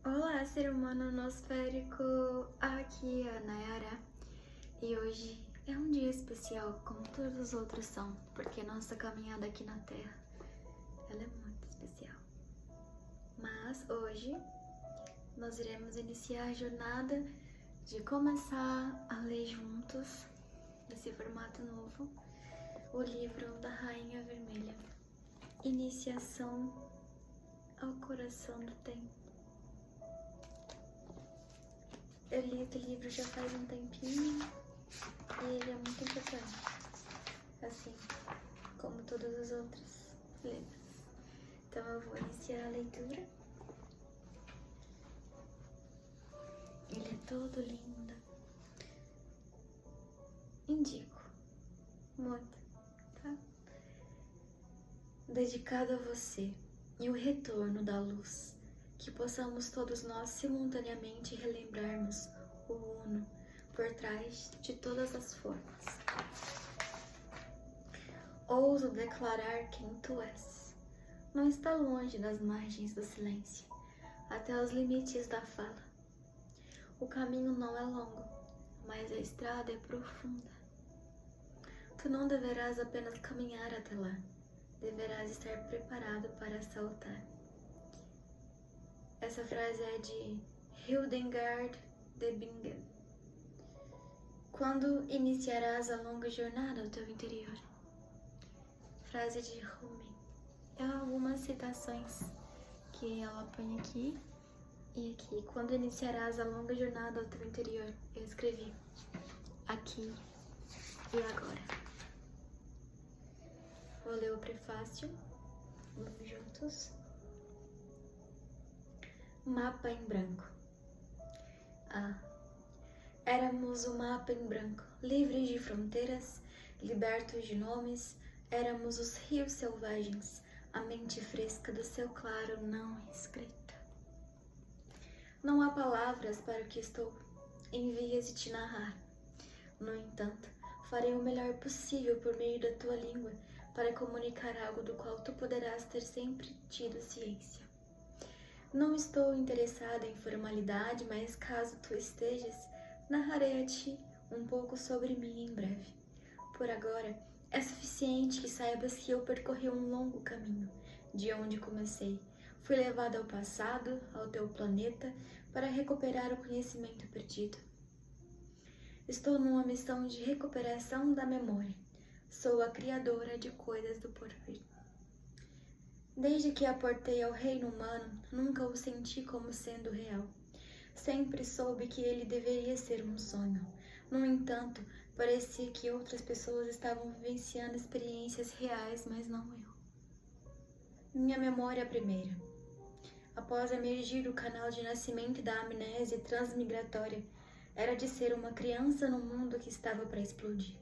Olá, ser humano nosférico, aqui é a Nayara e hoje é um dia especial, como todos os outros são, porque nossa caminhada aqui na Terra, ela é muito especial. Mas hoje nós iremos iniciar a jornada de começar a ler juntos, nesse formato novo, o livro da Rainha Vermelha, Iniciação ao Coração do Tempo. Eu li esse livro já faz um tempinho e ele é muito importante, assim como todos os outros livros. Então eu vou iniciar a leitura. Ele é todo lindo. Indico muito, tá? Dedicado a você e o retorno da luz, que possamos todos nós simultaneamente relembrarmos o Uno por trás de todas as formas. Ouso declarar quem tu és. Não está longe das margens do silêncio, até os limites da fala. O caminho não é longo, mas a estrada é profunda. Tu não deverás apenas caminhar até lá, deverás estar preparado para saltar. Essa frase é de Hildegard de Bingen. Quando iniciarás a longa jornada ao teu interior? Frase de Rumi. É algumas citações que ela põe aqui e aqui. Quando iniciarás a longa jornada ao teu interior? Eu escrevi aqui e agora. Vou ler o prefácio. Vamos juntos. Mapa em branco. Éramos o mapa em branco, livres de fronteiras, libertos de nomes. Éramos os rios selvagens, a mente fresca do céu claro não escrita. Não há palavras para o que estou em vias de te narrar. No entanto, farei o melhor possível por meio da tua língua para comunicar algo do qual tu poderás ter sempre tido ciência. Não estou interessada em formalidade, mas caso tu estejas, narrarei a ti um pouco sobre mim em breve. Por agora, é suficiente que saibas que eu percorri um longo caminho, de onde comecei. Fui levada ao passado, ao teu planeta, para recuperar o conhecimento perdido. Estou numa missão de recuperação da memória. Sou a criadora de coisas do porvir. Desde que aportei ao reino humano, nunca o senti como sendo real. Sempre soube que ele deveria ser um sonho. No entanto, parecia que outras pessoas estavam vivenciando experiências reais, mas não eu. Minha memória primeira. Após emergir do canal de nascimento da amnésia transmigratória, era de ser uma criança no mundo que estava para explodir.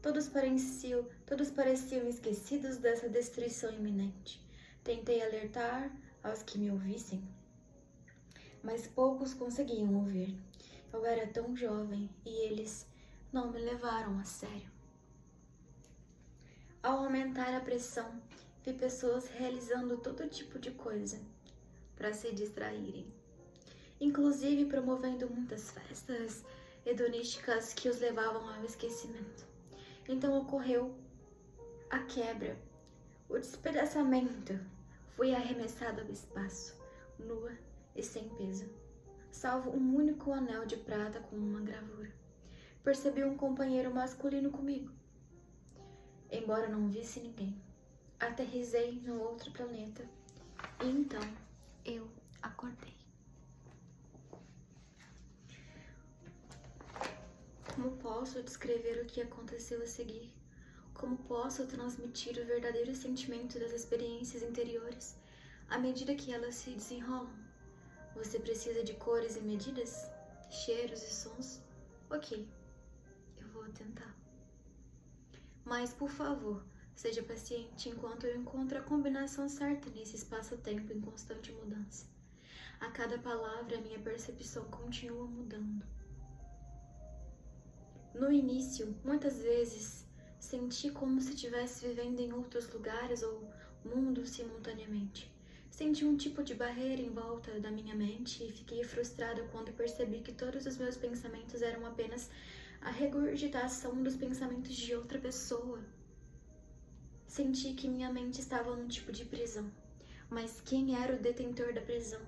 Todos pareciam esquecidos dessa destruição iminente. Tentei alertar aos que me ouvissem, mas poucos conseguiam ouvir. Eu era tão jovem e eles não me levaram a sério. Ao aumentar a pressão, vi pessoas realizando todo tipo de coisa para se distraírem, inclusive promovendo muitas festas hedonísticas que os levavam ao esquecimento. Então ocorreu a quebra, o despedaçamento. Fui arremessada ao espaço, nua e sem peso, salvo um único anel de prata com uma gravura. Percebi um companheiro masculino comigo. Embora não visse ninguém, aterrissei no outro planeta e então eu acordei. Como posso descrever o que aconteceu a seguir? Como posso transmitir o verdadeiro sentimento das experiências interiores à medida que elas se desenrolam? Você precisa de cores e medidas? Cheiros e sons? Ok, eu vou tentar. Mas, por favor, seja paciente enquanto eu encontro a combinação certa nesse espaço-tempo em constante mudança. A cada palavra, a minha percepção continua mudando. No início, muitas vezes, senti como se estivesse vivendo em outros lugares ou mundos simultaneamente. Senti um tipo de barreira em volta da minha mente e fiquei frustrada quando percebi que todos os meus pensamentos eram apenas a regurgitação dos pensamentos de outra pessoa. Senti que minha mente estava num tipo de prisão, mas quem era o detentor da prisão?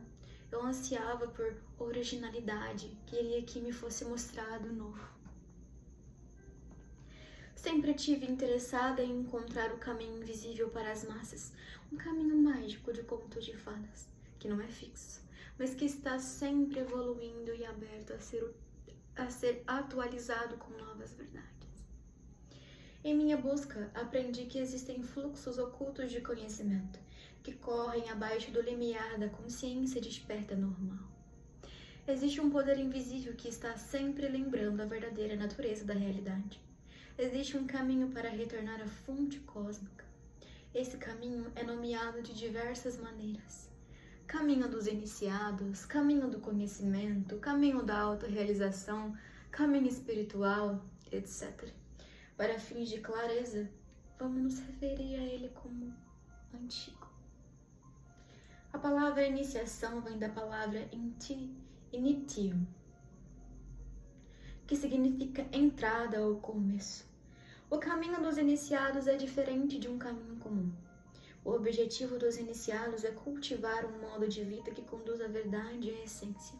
Eu ansiava por originalidade, queria que me fosse mostrado novo. Sempre tive interessada em encontrar o caminho invisível para as massas, um caminho mágico de conto de fadas, que não é fixo, mas que está sempre evoluindo e aberto a ser atualizado com novas verdades. Em minha busca, aprendi que existem fluxos ocultos de conhecimento, que correm abaixo do limiar da consciência desperta normal. Existe um poder invisível que está sempre lembrando a verdadeira natureza da realidade. Existe um caminho para retornar à fonte cósmica. Esse caminho é nomeado de diversas maneiras. Caminho dos iniciados, caminho do conhecimento, caminho da autorrealização, caminho espiritual, etc. Para fins de clareza, vamos nos referir a ele como antigo. A palavra iniciação vem da palavra initium, que significa entrada ou começo. O caminho dos iniciados é diferente de um caminho comum. O objetivo dos iniciados é cultivar um modo de vida que conduz à verdade e à essência.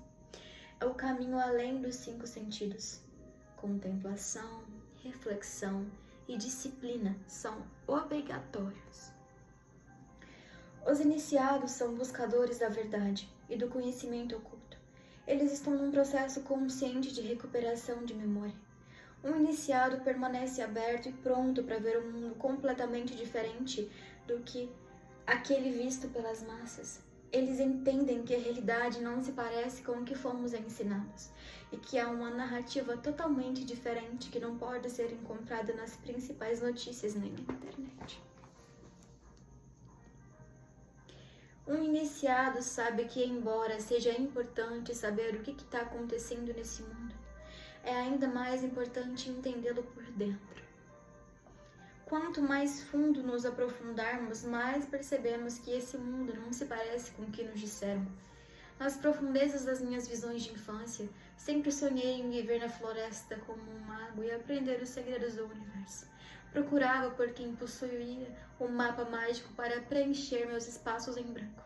É o caminho além dos 5 sentidos. Contemplação, reflexão e disciplina são obrigatórios. Os iniciados são buscadores da verdade e do conhecimento oculto. Eles estão num processo consciente de recuperação de memória. Um iniciado permanece aberto e pronto para ver um mundo completamente diferente do que aquele visto pelas massas. Eles entendem que a realidade não se parece com o que fomos ensinados e que há uma narrativa totalmente diferente que não pode ser encontrada nas principais notícias nem na internet. Um iniciado sabe que, embora seja importante saber o que está acontecendo nesse mundo, é ainda mais importante entendê-lo por dentro. Quanto mais fundo nos aprofundarmos, mais percebemos que esse mundo não se parece com o que nos disseram. Nas profundezas das minhas visões de infância, sempre sonhei em viver na floresta como um mago e aprender os segredos do universo. Procurava por quem possuía um mapa mágico para preencher meus espaços em branco.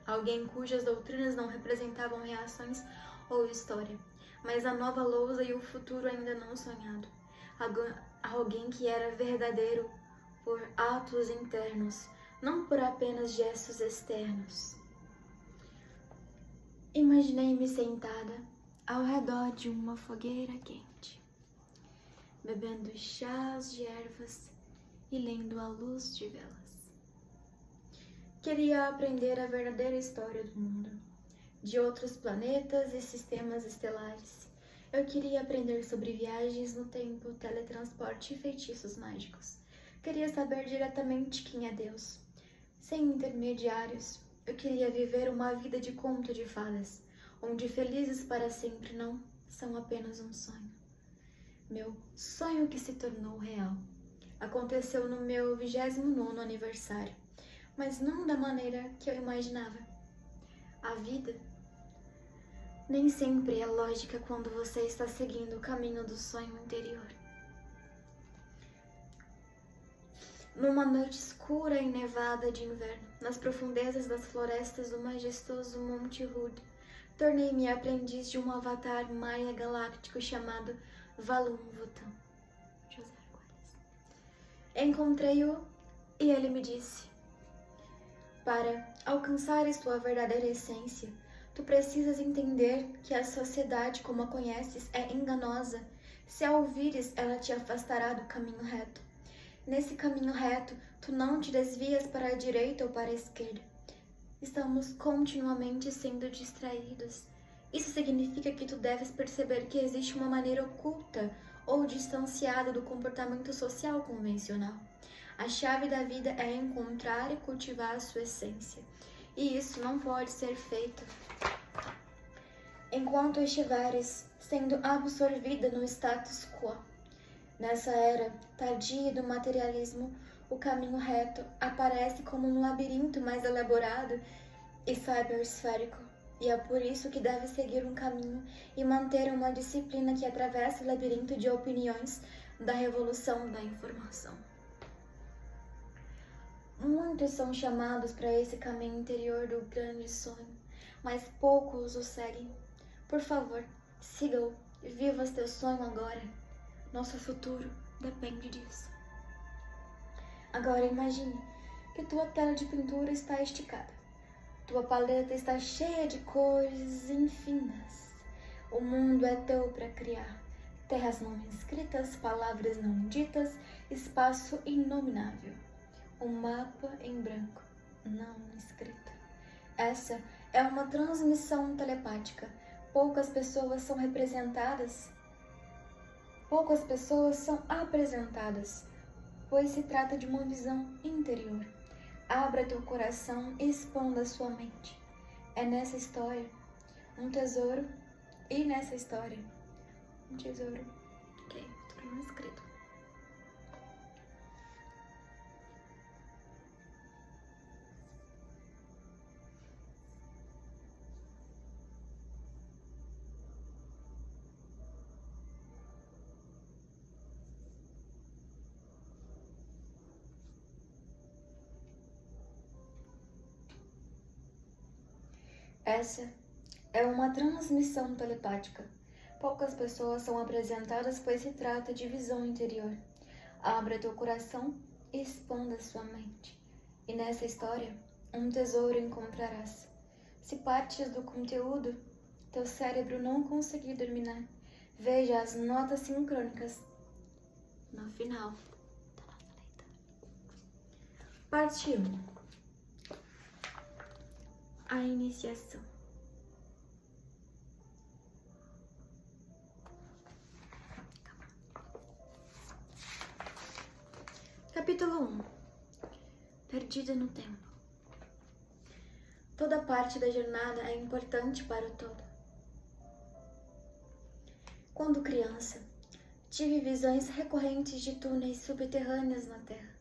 Alguém cujas doutrinas não representavam reações ou história, mas a nova lousa e o futuro ainda não sonhado. Alguém que era verdadeiro por atos internos, não por apenas gestos externos. Imaginei-me sentada ao redor de uma fogueira quente, bebendo chás de ervas e lendo à luz de velas. Queria aprender a verdadeira história do mundo, de outros planetas e sistemas estelares. Eu queria aprender sobre viagens no tempo, teletransporte e feitiços mágicos. Queria saber diretamente quem é Deus, sem intermediários. Eu queria viver uma vida de conto de fadas, onde felizes para sempre não são apenas um sonho. Meu sonho que se tornou real. Aconteceu no meu 29º aniversário, mas não da maneira que eu imaginava. A vida nem sempre é lógica quando você está seguindo o caminho do sonho interior. Numa noite escura e nevada de inverno, nas profundezas das florestas do majestoso Monte Hood, tornei-me aprendiz de um avatar maia galáctico chamado Valum Vutan. Encontrei-o e ele me disse: para alcançares tua verdadeira essência, tu precisas entender que a sociedade como a conheces é enganosa. Se a ouvires, ela te afastará do caminho reto. Nesse caminho reto, tu não te desvias para a direita ou para a esquerda. Estamos continuamente sendo distraídos. Isso significa que tu deves perceber que existe uma maneira oculta ou distanciada do comportamento social convencional. A chave da vida é encontrar e cultivar a sua essência. E isso não pode ser feito enquanto estiveres sendo absorvida no status quo. Nessa era tardia do materialismo, O caminho reto aparece como um labirinto mais elaborado e cybersférico, e é por isso que deve seguir um caminho e manter uma disciplina que atravessa o labirinto de opiniões da revolução da informação. Muitos são chamados para esse caminho interior do grande sonho, mas poucos o seguem. Por favor, siga-o e viva teu sonho agora. Nosso futuro depende disso. Agora imagine que tua tela de pintura está esticada. Tua paleta está cheia de cores infindas. O mundo é teu para criar. Terras não escritas, palavras não ditas, espaço inominável. Um mapa em branco, não escrito. Essa é uma transmissão telepática. Poucas pessoas são apresentadas, pois se trata de uma visão interior. Abra teu coração e expanda sua mente. É nessa história um tesouro, e nessa história um tesouro que é futuro não escrito. Essa é uma transmissão telepática. Poucas pessoas são apresentadas, pois se trata de visão interior. Abra teu coração e expanda sua mente. E nessa história, um tesouro encontrarás. Se partes do conteúdo, teu cérebro não conseguir dominar, veja as notas sincrônicas no final da nossa leitura. Parte 1. A iniciação. Capítulo 1. Perdida no tempo. Toda parte da jornada é importante para o todo. Quando criança, tive visões recorrentes de túneis subterrâneos na Terra.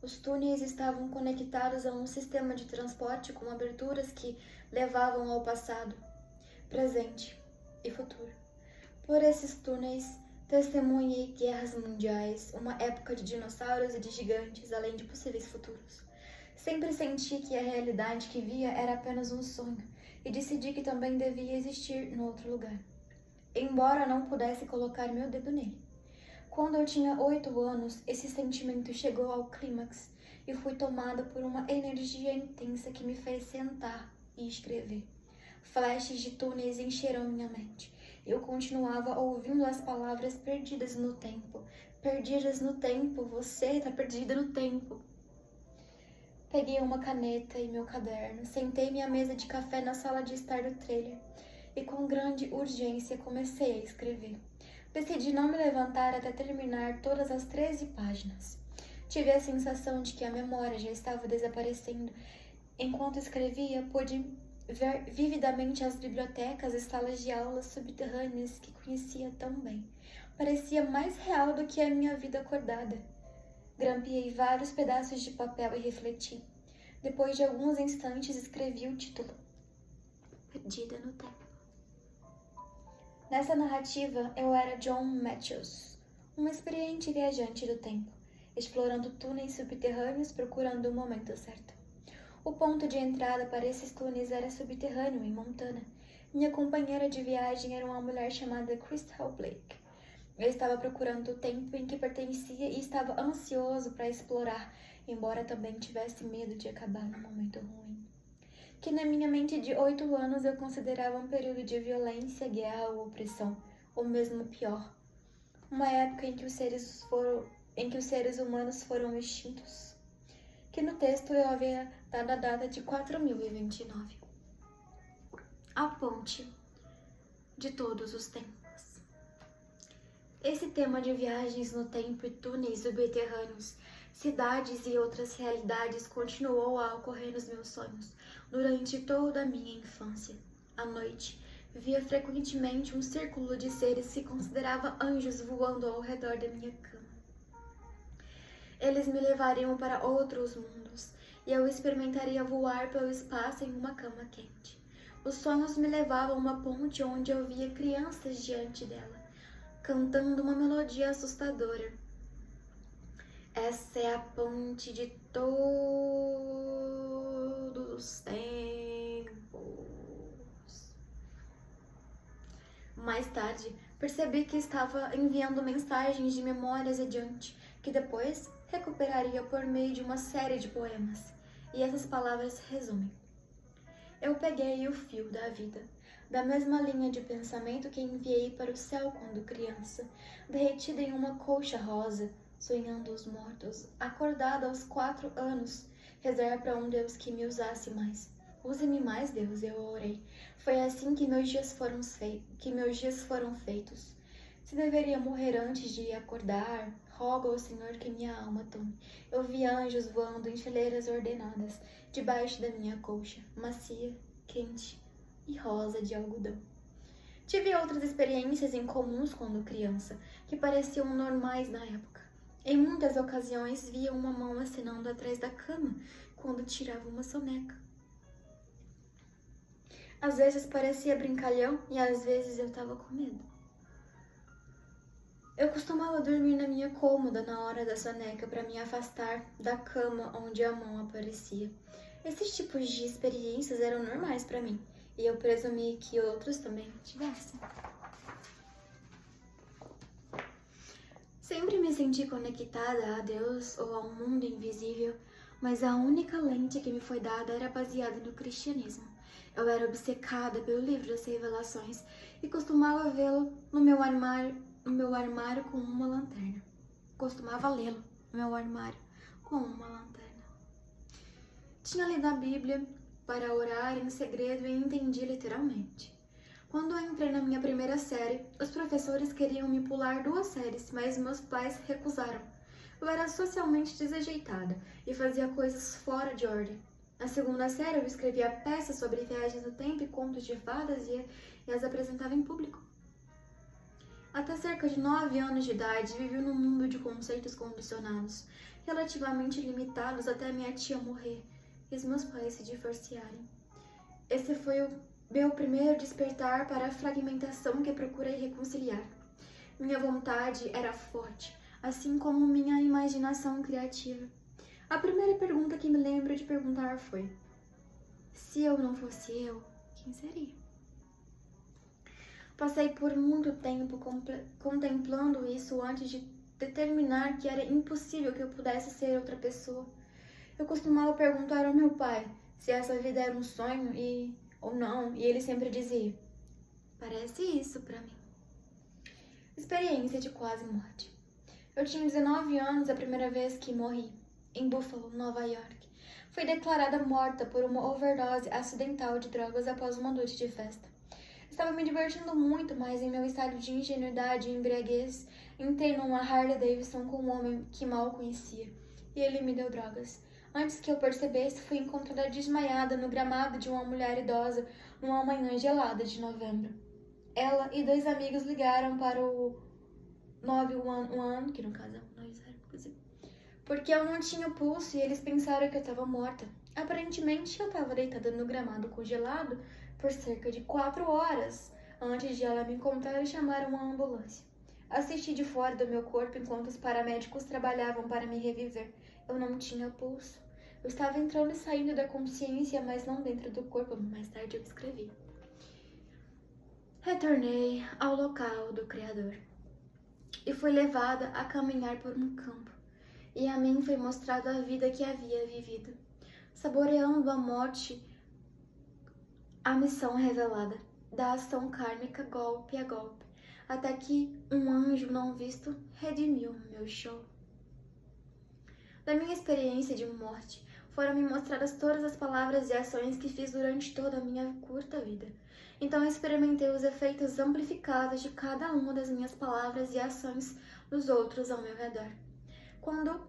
Os túneis estavam conectados a um sistema de transporte com aberturas que levavam ao passado, presente e futuro. Por esses túneis, testemunhei guerras mundiais, uma época de dinossauros e de gigantes, além de possíveis futuros. Sempre senti que a realidade que via era apenas um sonho e decidi que também devia existir no outro lugar, embora não pudesse colocar meu dedo nele. Quando eu tinha 8 anos, esse sentimento chegou ao clímax e fui tomada por uma energia intensa que me fez sentar e escrever. Flashes de túneis encheram minha mente. Eu continuava ouvindo as palavras perdidas no tempo. Perdidas no tempo, você está perdida no tempo. Peguei uma caneta e meu caderno, sentei-me à mesa de café na sala de estar do trailer e com grande urgência comecei a escrever. Decidi não me levantar até terminar todas as 13 páginas. Tive a sensação de que a memória já estava desaparecendo. Enquanto escrevia, pude ver vividamente as bibliotecas e salas de aulas subterrâneas que conhecia tão bem. Parecia mais real do que a minha vida acordada. Grampeei vários pedaços de papel e refleti. Depois de alguns instantes, escrevi o título: Perdida no Tempo. Nessa narrativa, eu era John Matthews, um experiente viajante do tempo, explorando túneis subterrâneos procurando o momento certo. O ponto de entrada para esses túneis era subterrâneo, em Montana. Minha companheira de viagem era uma mulher chamada Crystal Blake. Eu estava procurando o tempo em que pertencia e estava ansioso para explorar, embora também tivesse medo de acabar num momento ruim, que na minha mente de 8 anos eu considerava um período de violência, guerra ou opressão, ou mesmo pior, uma época em que os seres humanos foram extintos, que no texto eu havia dado a data de 4029. A ponte de todos os tempos. Esse tema de viagens no tempo e túneis subterrâneos, cidades e outras realidades continuou a ocorrer nos meus sonhos durante toda a minha infância. À noite, via frequentemente um círculo de seres que considerava anjos voando ao redor da minha cama. Eles me levariam para outros mundos, e eu experimentaria voar pelo espaço em uma cama quente. Os sonhos me levavam a uma ponte onde eu via crianças diante dela, cantando uma melodia assustadora. Essa é a ponte de todos os tempos. Mais tarde, percebi que estava enviando mensagens de memórias adiante, que depois recuperaria por meio de uma série de poemas. E essas palavras resumem. Eu peguei o fio da vida, da mesma linha de pensamento que enviei para o céu quando criança, derretida em uma colcha rosa, sonhando os mortos, acordada aos 4 anos, rezar para um Deus que me usasse mais. Use-me mais, Deus, eu orei. Foi assim que meus dias foram feitos. Se deveria morrer antes de acordar, rogo ao Senhor que minha alma tome. Eu vi anjos voando em fileiras ordenadas, debaixo da minha colcha, macia, quente e rosa de algodão. Tive outras experiências incomuns quando criança, que pareciam normais na época. Em muitas ocasiões via uma mão acenando atrás da cama, quando tirava uma soneca. Às vezes parecia brincalhão e às vezes eu estava com medo. Eu costumava dormir na minha cômoda na hora da soneca para me afastar da cama onde a mão aparecia. Esses tipos de experiências eram normais para mim e eu presumi que outros também tivessem. Sempre me senti conectada a Deus ou a um mundo invisível, mas a única lente que me foi dada era baseada no cristianismo. Eu era obcecada pelo livro das Revelações e costumava vê-lo no meu armário com uma lanterna. Costumava lê-lo no meu armário com uma lanterna. Tinha lido a Bíblia para orar em segredo e entendi literalmente. Quando eu entrei na minha primeira série, os professores queriam me pular 2 séries, mas meus pais recusaram. Eu era socialmente desajeitada e fazia coisas fora de ordem. Na segunda série, eu escrevia peças sobre viagens no tempo e contos de fadas e as apresentava em público. Até cerca de 9 anos de idade, vivi num mundo de conceitos condicionados, relativamente limitados até minha tia morrer e os meus pais se divorciarem. Esse foi o meu primeiro despertar para a fragmentação que procurei reconciliar. Minha vontade era forte, assim como minha imaginação criativa. A primeira pergunta que me lembro de perguntar foi: se eu não fosse eu, quem seria? Passei por muito tempo contemplando isso antes de determinar que era impossível que eu pudesse ser outra pessoa. Eu costumava perguntar ao meu pai se essa vida era um sonho ou não, e ele sempre dizia: parece isso pra mim. Experiência de quase morte. Eu tinha 19 anos a primeira vez que morri, em Buffalo, Nova York. Fui declarada morta por uma overdose acidental de drogas após uma noite de festa. Estava me divertindo muito, mas em meu estado de ingenuidade e embriaguez, entrei numa Harley Davidson com um homem que mal conhecia, e ele me deu drogas. Antes que eu percebesse, fui encontrada desmaiada no gramado de uma mulher idosa numa manhã gelada de novembro. Ela e 2 amigos ligaram para o 911, que no caso é o 90, inclusive, porque eu não tinha pulso e eles pensaram que eu estava morta. Aparentemente, eu estava deitada no gramado congelado por cerca de 4 horas antes de ela me encontrar e chamar uma ambulância. Assisti de fora do meu corpo enquanto os paramédicos trabalhavam para me reviver. Eu não tinha pulso. Eu estava entrando e saindo da consciência, mas não dentro do corpo. Mais tarde eu escrevi. Retornei ao local do Criador e fui levada a caminhar por um campo. E a mim foi mostrada a vida que havia vivido, saboreando a morte, a missão revelada, da ação kármica golpe a golpe, até que um anjo não visto redimiu meu show. Da minha experiência de morte, foram me mostradas todas as palavras e ações que fiz durante toda a minha curta vida. Então experimentei os efeitos amplificados de cada uma das minhas palavras e ações nos outros ao meu redor. Quando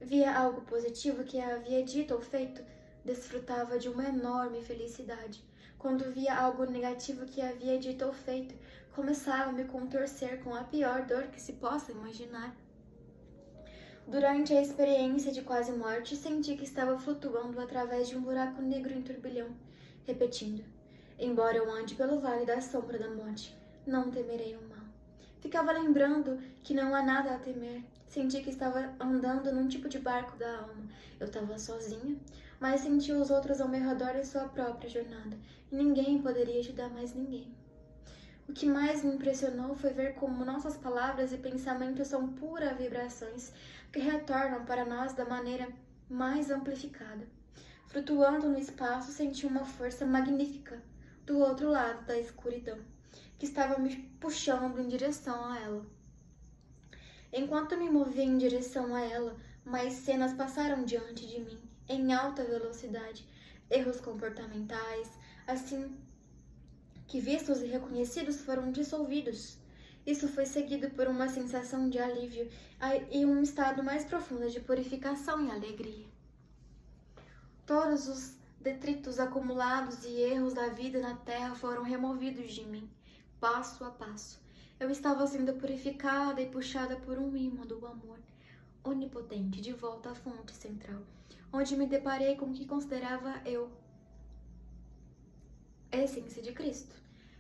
via algo positivo que havia dito ou feito, desfrutava de uma enorme felicidade. Quando via algo negativo que havia dito ou feito, começava a me contorcer com a pior dor que se possa imaginar. Durante a experiência de quase morte, senti que estava flutuando através de um buraco negro em turbilhão, repetindo: embora eu ande pelo vale da sombra da morte, não temerei o mal. Ficava lembrando que não há nada a temer. Senti que estava andando num tipo de barco da alma. Eu estava sozinha, mas senti os outros ao meu redor em sua própria jornada, e ninguém poderia ajudar mais ninguém. O que mais me impressionou foi ver como nossas palavras e pensamentos são puras vibrações que retornam para nós da maneira mais amplificada. Flutuando no espaço, senti uma força magnífica do outro lado da escuridão, que estava me puxando em direção a ela. Enquanto me movia em direção a ela, mais cenas passaram diante de mim, em alta velocidade, erros comportamentais, assim que vistos e reconhecidos foram dissolvidos. Isso foi seguido por uma sensação de alívio e um estado mais profundo de purificação e alegria. Todos os detritos acumulados e erros da vida na Terra foram removidos de mim, passo a passo. Eu estava sendo purificada e puxada por um imã do amor onipotente de volta à fonte central, onde me deparei com o que considerava eu a essência de Cristo.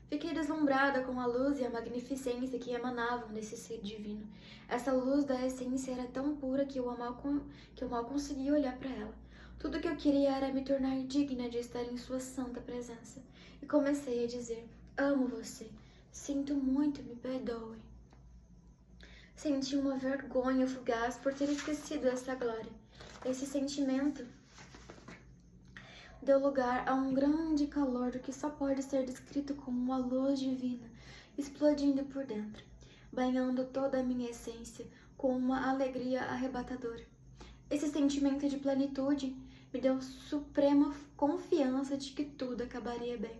Fiquei deslumbrada com a luz e a magnificência que emanavam desse ser divino. Essa luz da essência era tão pura que eu mal conseguia olhar para ela. Tudo que eu queria era me tornar digna de estar em sua santa presença. E comecei a dizer: amo você. Sinto muito, me perdoe. Senti uma vergonha fugaz por ter esquecido essa glória. Esse sentimento deu lugar a um grande calor do que só pode ser descrito como uma luz divina, explodindo por dentro, banhando toda a minha essência com uma alegria arrebatadora. Esse sentimento de plenitude me deu suprema confiança de que tudo acabaria bem.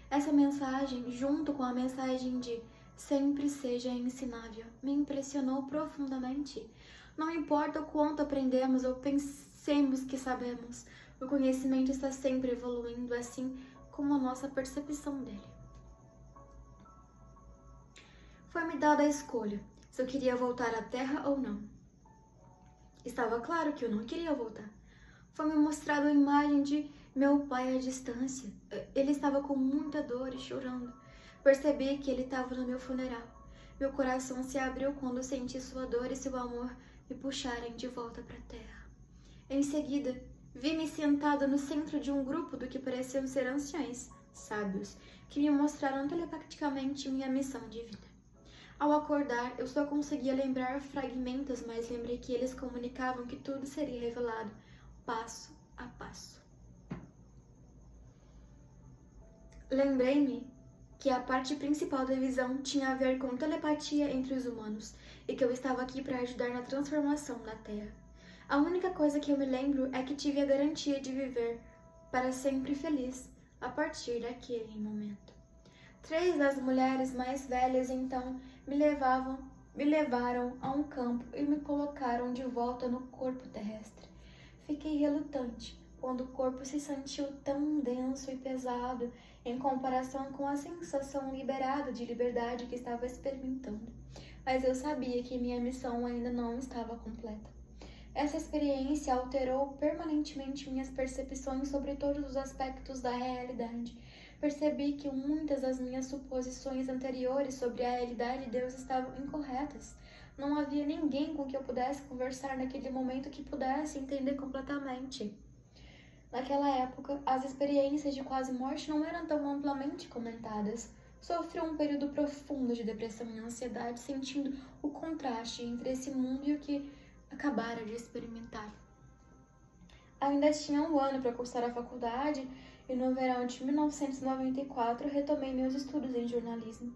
Essa mensagem, junto com a mensagem de sempre seja ensinável, me impressionou profundamente. Não importa o quanto aprendemos ou pensemos que sabemos, o conhecimento está sempre evoluindo, assim como a nossa percepção dele. Foi-me dada a escolha se eu queria voltar à Terra ou não. Estava claro que eu não queria voltar. Foi-me mostrada a imagem de meu pai à distância. Ele estava com muita dor e chorando. Percebi que ele estava no meu funeral. Meu coração se abriu quando senti sua dor e seu amor me puxarem de volta para a terra. Em seguida, vi-me sentada no centro de um grupo do que pareciam ser anciães, sábios, que me mostraram telepaticamente minha missão de vida. Ao acordar, eu só conseguia lembrar fragmentos, mas lembrei que eles comunicavam que tudo seria revelado, passo a passo. Lembrei-me que a parte principal da visão tinha a ver com telepatia entre os humanos e que eu estava aqui para ajudar na transformação da Terra. A única coisa que eu me lembro é que tive a garantia de viver para sempre feliz a partir daquele momento. 3 das mulheres mais velhas então me levaram a um campo e me colocaram de volta no corpo terrestre. Fiquei relutante quando o corpo se sentiu tão denso e pesado em comparação com a sensação liberada de liberdade que estava experimentando. Mas eu sabia que minha missão ainda não estava completa. Essa experiência alterou permanentemente minhas percepções sobre todos os aspectos da realidade. Percebi que muitas das minhas suposições anteriores sobre a realidade de Deus estavam incorretas. Não havia ninguém com quem eu pudesse conversar naquele momento que pudesse entender completamente. Naquela época, as experiências de quase morte não eram tão amplamente comentadas. Sofri um período profundo de depressão e ansiedade, sentindo o contraste entre esse mundo e o que acabara de experimentar. Ainda tinha um ano para cursar a faculdade e no verão de 1994 retomei meus estudos em jornalismo.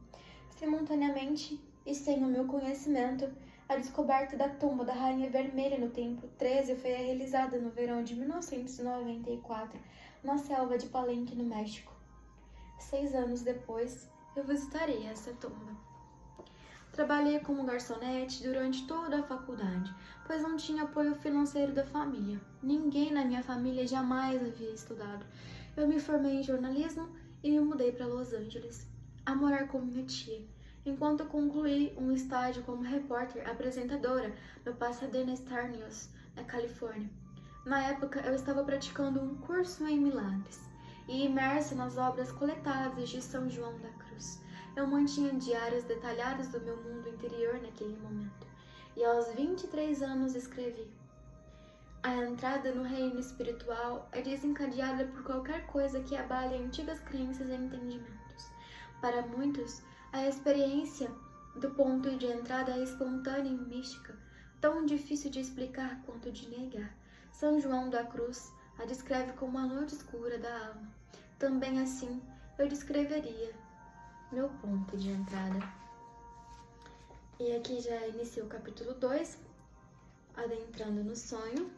Simultaneamente e sem o meu conhecimento, a descoberta da tumba da Rainha Vermelha no Templo 13 foi realizada no verão de 1994, na selva de Palenque, no México. 6 anos depois, eu visitarei essa tumba. Trabalhei como garçonete durante toda a faculdade, pois não tinha apoio financeiro da família. Ninguém na minha família jamais havia estudado. Eu me formei em jornalismo e me mudei para Los Angeles, a morar com minha tia. enquanto concluí um estágio como repórter apresentadora no Pasadena Star News, na Califórnia. Na época, eu estava praticando um curso em milagres e imersa nas obras coletadas de São João da Cruz. Eu mantinha diários detalhados do meu mundo interior naquele momento, e aos 23 anos escrevi: a entrada no reino espiritual é desencadeada por qualquer coisa que abale antigas crenças e entendimentos. Para muitos, a experiência do ponto de entrada é espontânea e mística, tão difícil de explicar quanto de negar. São João da Cruz a descreve como a noite escura da alma. Também assim, eu descreveria meu ponto de entrada. E aqui já inicia o capítulo 2, adentrando no sonho.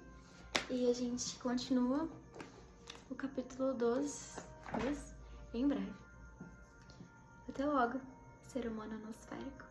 E a gente continua o capítulo 2 em breve. Até logo, ser humano anosférico.